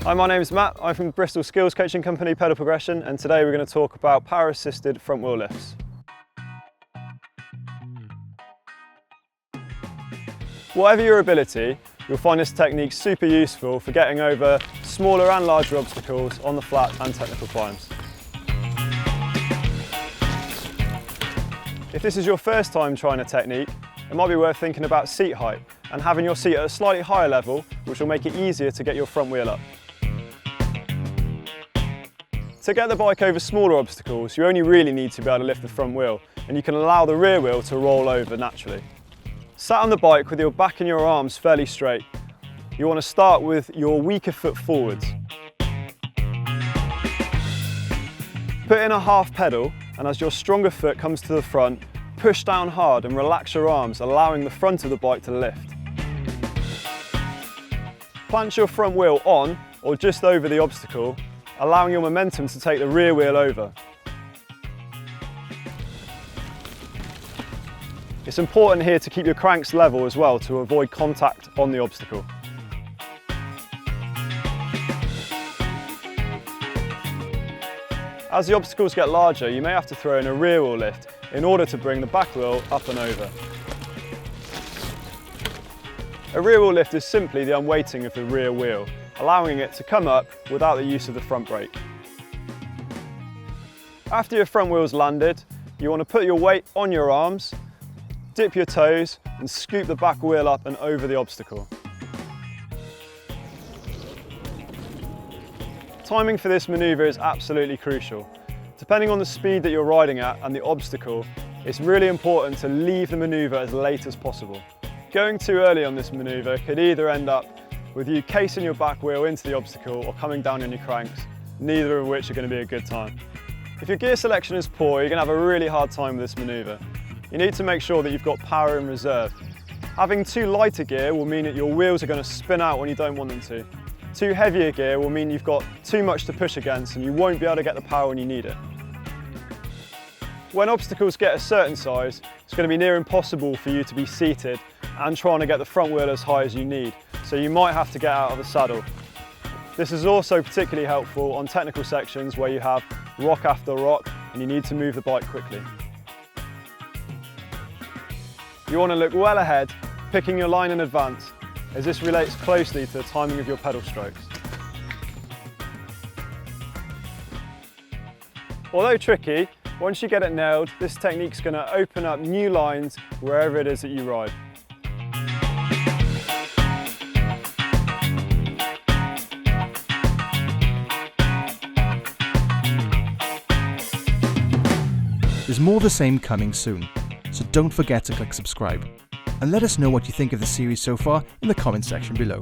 Hi, my name is Matt. I'm from Bristol skills coaching company Pedal Progression, and today we're going to talk about power assisted front wheel lifts. Whatever your ability, you'll find this technique super useful for getting over smaller and larger obstacles on the flat and technical climbs. If this is your first time trying a technique, it might be worth thinking about seat height and having your seat at a slightly higher level, which will make it easier to get your front wheel up. To get the bike over smaller obstacles, you only really need to be able to lift the front wheel, and you can allow the rear wheel to roll over naturally. Sat on the bike with your back and your arms fairly straight, you want to start with your weaker foot forwards. Put in a half pedal, and as your stronger foot comes to the front, push down hard and relax your arms, allowing the front of the bike to lift. Plant your front wheel on or just over the obstacle, allowing your momentum to take the rear wheel over. It's important here to keep your cranks level as well to avoid contact on the obstacle. As the obstacles get larger, you may have to throw in a rear wheel lift in order to bring the back wheel up and over. A rear wheel lift is simply the unweighting of the rear wheel, allowing it to come up without the use of the front brake. After your front wheel's landed, you want to put your weight on your arms, dip your toes and scoop the back wheel up and over the obstacle. Timing for this manoeuvre is absolutely crucial. Depending on the speed that you're riding at and the obstacle, it's really important to leave the manoeuvre as late as possible. Going too early on this manoeuvre could either end up with you casing your back wheel into the obstacle or coming down on your cranks, neither of which are going to be a good time. If your gear selection is poor, you're going to have a really hard time with this manoeuvre. You need to make sure that you've got power in reserve. Having too lighter gear will mean that your wheels are going to spin out when you don't want them to. Too heavier gear will mean you've got too much to push against and you won't be able to get the power when you need it. When obstacles get a certain size, it's going to be near impossible for you to be seated and trying to get the front wheel as high as you need, so you might have to get out of the saddle. This is also particularly helpful on technical sections where you have rock after rock and you need to move the bike quickly. You want to look well ahead, picking your line in advance, as this relates closely to the timing of your pedal strokes. Although tricky, once you get it nailed, this technique's going to open up new lines wherever it is that you ride. There's more of the same coming soon, so don't forget to click subscribe. And let us know what you think of the series so far in the comment section below.